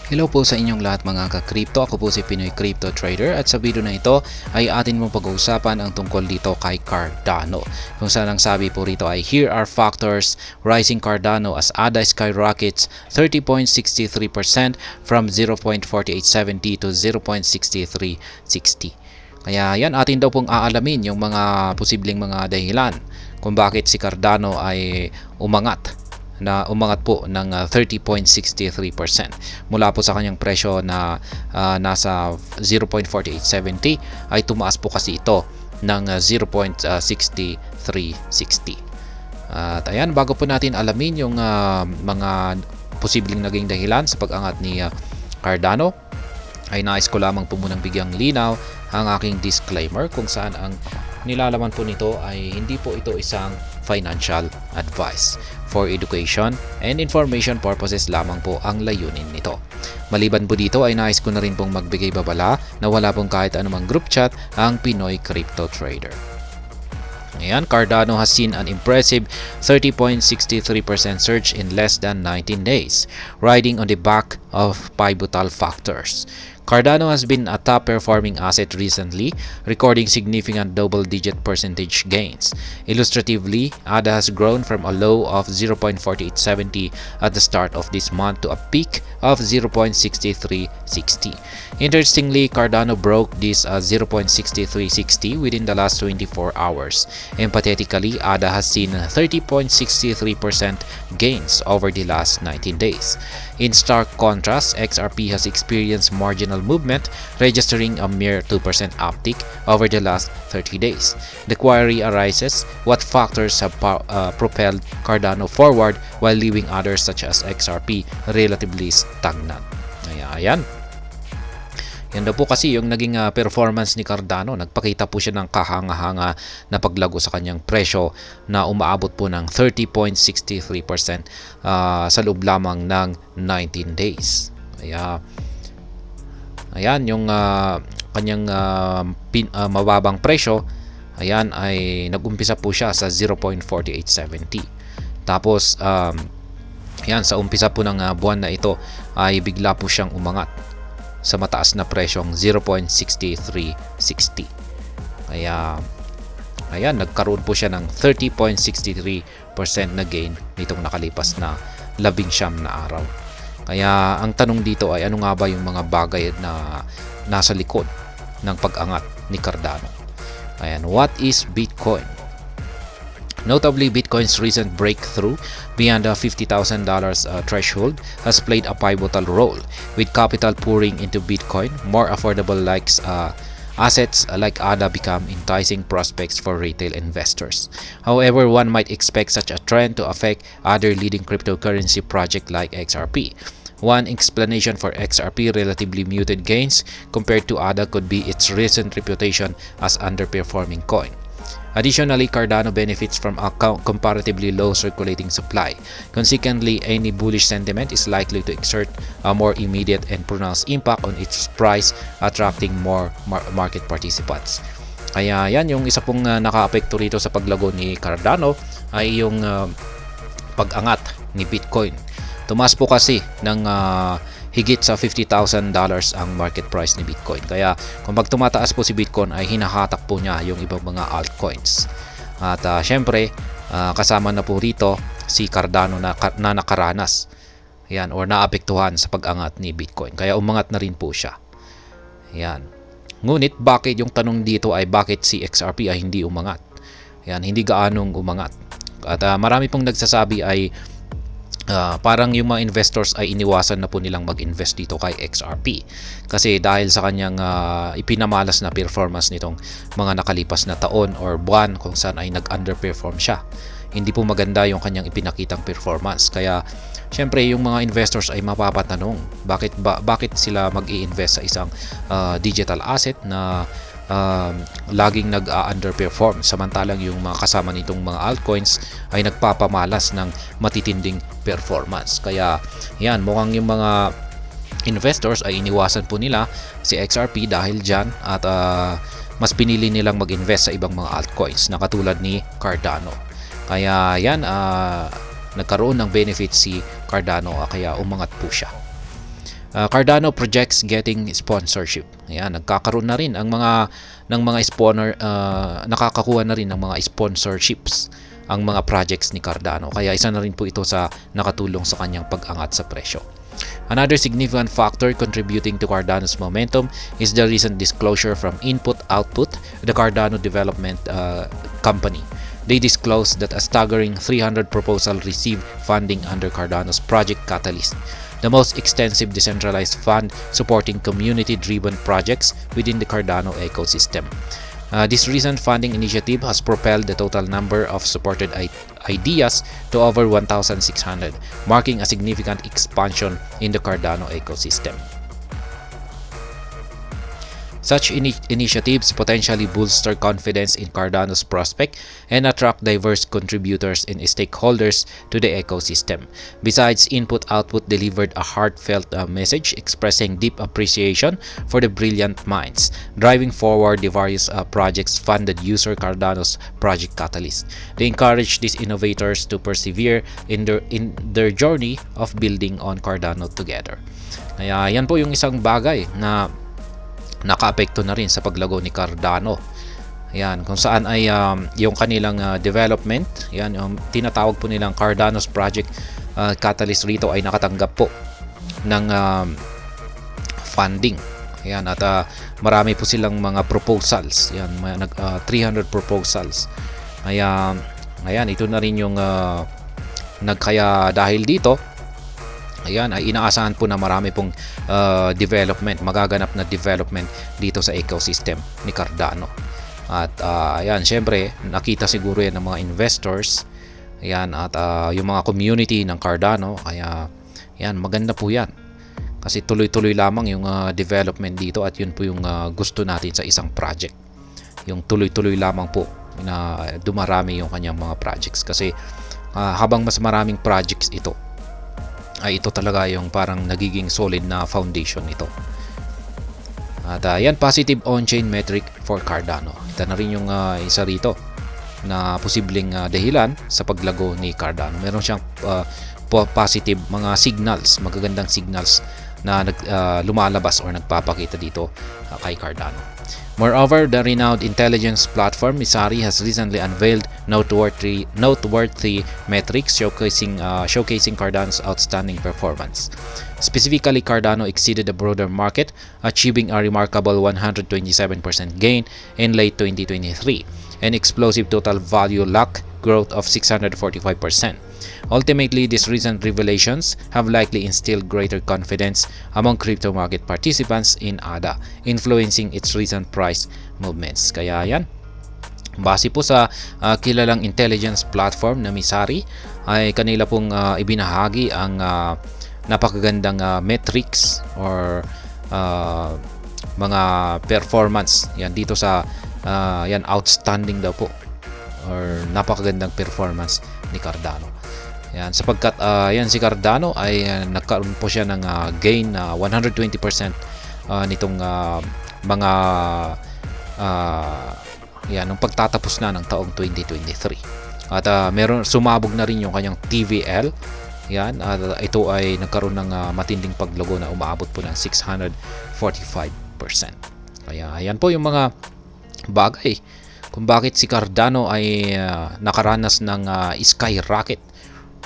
Hello po sa inyong lahat mga ka-crypto. Ako po si Pinoy Crypto Trader at sa video na ito ay atin mong pag-uusapan ang tungkol dito kay Cardano. Kung saan ang sabi po rito ay here are factors rising Cardano as ADA skyrockets 30.63% from 0.4870 to 0.6360. Kaya yan atin daw pong aalamin yung mga posibleng mga dahilan kung bakit si Cardano ay umangat po ng 30.63% mula po sa kanyang presyo na nasa 0.4870 ay tumaas po kasi ito ng 0.6360. At ayan, bago po natin alamin yung mga posibleng naging dahilan sa pag-angat ni Cardano, ay nais ko lamang po munang bigyang linaw ang aking disclaimer kung saan ang nilalaman po nito ay hindi po ito isang financial advice. For education and information purposes lamang po ang layunin nito. Maliban po dito ay nais ko na rin pong magbigay babala na wala pong kahit anumang group chat ang Pinoy Crypto Trader. Ayan, Cardano has seen an impressive 30.63% surge in less than 19 days, riding on the back of pivotal factors. Cardano has been a top-performing asset recently, recording significant double-digit percentage gains. Illustratively, ADA has grown from a low of 0.4870 at the start of this month to a peak of 0.6360. Interestingly, Cardano broke this 0.6360 within the last 24 hours. Empathetically, ADA has seen 30.63% gains over the last 19 days. In stark contrast, XRP has experienced marginal movement, registering a mere 2% uptick over the last 30 days. The query arises, what factors have propelled Cardano forward while leaving others such as XRP relatively stagnant? Ayan. Yan daw po kasi yung naging performance ni Cardano. Nagpakita po siya ng kahanga-hanga na paglago sa kanyang presyo na umaabot po ng 30.63% sa loob lamang ng 19 days. Kaya ayan yung kanyang mababang presyo. Ayan ay nagumpisa po siya sa 0.4870. Tapos ayan, sa umpisa po ng buwan na ito ay bigla po siyang umangat sa mataas na presyong 0.6360. Kaya ayan, nagkaroon po siya ng 30.63% na gain nitong nakalipas na 19 na araw. Kaya ang tanong dito ay ano nga ba yung mga bagay na nasa likod ng pag-angat ni Cardano? Ayan, what is Bitcoin? Notably, Bitcoin's recent breakthrough beyond the $50,000 threshold has played a pivotal role, with capital pouring into Bitcoin. More affordable assets like ADA become enticing prospects for retail investors. However, one might expect such a trend to affect other leading cryptocurrency projects like XRP. One explanation for XRP relatively muted gains compared to ADA could be its recent reputation as underperforming coin. Additionally, Cardano benefits from a comparatively low circulating supply. Consequently, any bullish sentiment is likely to exert a more immediate and pronounced impact on its price, attracting more market participants. Kaya yan, yung isa pong nakaapekto rito sa paglago ni Cardano ay yung pag-angat ni Bitcoin. Tumaas po kasi ng higit sa $50,000 ang market price ni Bitcoin. Kaya kung pag tumataas po si Bitcoin ay hinahatak po niya yung ibang mga altcoins. At syempre, kasama na po rito si Cardano na nakaranas yan, or naapektuhan sa pag-angat ni Bitcoin. Kaya umangat na rin po siya. Yan. Ngunit bakit yung tanong dito ay bakit si XRP ay hindi umangat? Yan, hindi gaanong umangat. At marami pong nagsasabi ay parang yung mga investors ay iniwasan na po nilang mag-invest dito kay XRP kasi dahil sa kanyang ipinamalas na performance nitong mga nakalipas na taon or buwan kung saan ay nag-underperform siya. Hindi po maganda yung kanyang ipinakitang performance. Kaya syempre yung mga investors ay mapapatanong bakit sila mag-i-invest sa isang digital asset na laging nag-underperform samantalang yung mga kasama nitong mga altcoins ay nagpapamalas ng matitinding performance. Kaya yan, mukhang yung mga investors ay iniwasan po nila si XRP dahil dyan at mas pinili nilang mag-invest sa ibang mga altcoins na katulad ni Cardano. Kaya yan, nagkaroon ng benefit si Cardano kaya umangat po siya. Cardano projects getting sponsorship. Ayan, nagkakaroon na rin ang mga nakakakuha na rin ng mga sponsorships ang mga projects ni Cardano. Kaya isa na rin po ito sa nakatulong sa kanyang pag-angat sa presyo. Another significant factor contributing to Cardano's momentum is the recent disclosure from Input Output, the Cardano development company. They disclosed that a staggering 300 proposals received funding under Cardano's Project Catalyst, the most extensive decentralized fund supporting community-driven projects within the Cardano ecosystem. This recent funding initiative has propelled the total number of supported ideas to over 1,600, marking a significant expansion in the Cardano ecosystem. Such initiatives potentially bolster confidence in Cardano's prospect and attract diverse contributors and stakeholders to the ecosystem. Besides, Input Output delivered a heartfelt message expressing deep appreciation for the brilliant minds driving forward the various projects funded using Cardano's Project Catalyst. They encourage these innovators to persevere in their journey of building on Cardano together. Kaya yan po yung isang bagay na nakaapekto na rin sa paglago ni Cardano. Ayan, kung saan ay yung kanilang development, yan yung tinatawag po nilang Cardano's Project Catalyst rito ay nakatanggap po ng funding. Ayan, at marami po silang mga proposals. Ayan, 300 proposals. Ayan, ito na rin yung nagkaya dahil dito ayan, ay inaasahan po na marami pong magaganap na development dito sa ecosystem ni Cardano. At ayan, syempre, nakita siguro yan ng mga investors, ayan, at yung mga community ng Cardano, kaya ayan, maganda po yan. Kasi tuloy-tuloy lamang yung development dito at yun po yung gusto natin sa isang project. Yung tuloy-tuloy lamang po na dumarami yung kanyang mga projects. Kasi habang mas maraming projects ito, ay ito talaga yung parang nagiging solid na foundation nito. At yan, positive on-chain metric for Cardano. Ito na rin yung isa rito na posibleng dahilan sa paglago ni Cardano. Meron siyang positive mga signals, magagandang signals na lumalabas or nagpapakita dito kay Cardano. Moreover, the renowned intelligence platform Messari has recently unveiled noteworthy metrics showcasing Cardano's outstanding performance. Specifically, Cardano exceeded the broader market, achieving a remarkable 127% gain in late 2023, and explosive total value lock growth of 645%. Ultimately, these recent revelations have likely instilled greater confidence among crypto market participants in ADA, influencing its recent price movements. Kaya yan, base po sa kilalang intelligence platform na Messari, ay kanila pong ibinahagi ang napakagandang metrics or mga performance yan dito sa yan, outstanding daw po or napakagandang performance ni Cardano. Yan, sapagkat yan si Cardano ay nagkaroon po siya ng gain na 120% nitong mga yan, nung pagtatapos na ng taong 2023. At meron sumabog na rin yung kanyang TVL. Yan, ito ay nagkaroon ng matinding paglago na umaabot po ng 645%. Kaya ayan po yung mga bagay kung bakit si Cardano ay nakaranas ng skyrocket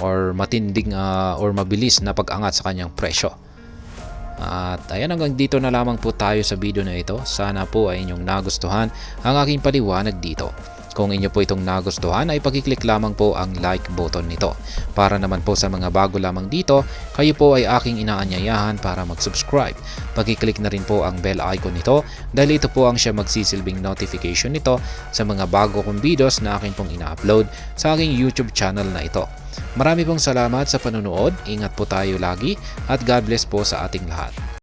or matinding or mabilis na pag-angat sa kanyang presyo. At ayan, hanggang dito na lamang po tayo sa video na ito. Sana po ay inyong nagustuhan ang aking paliwanag dito. Kung inyo po itong nagustuhan ay pag-click lamang po ang like button nito. Para naman po sa mga bago lamang dito, kayo po ay aking inaanyayahan para mag-subscribe. Pag-click na rin po ang bell icon nito dahil ito po ang siya magsisilbing notification nito sa mga bago kong videos na akin pong ina-upload sa aking YouTube channel na ito. Marami pong salamat sa panonood, ingat po tayo lagi at God bless po sa ating lahat.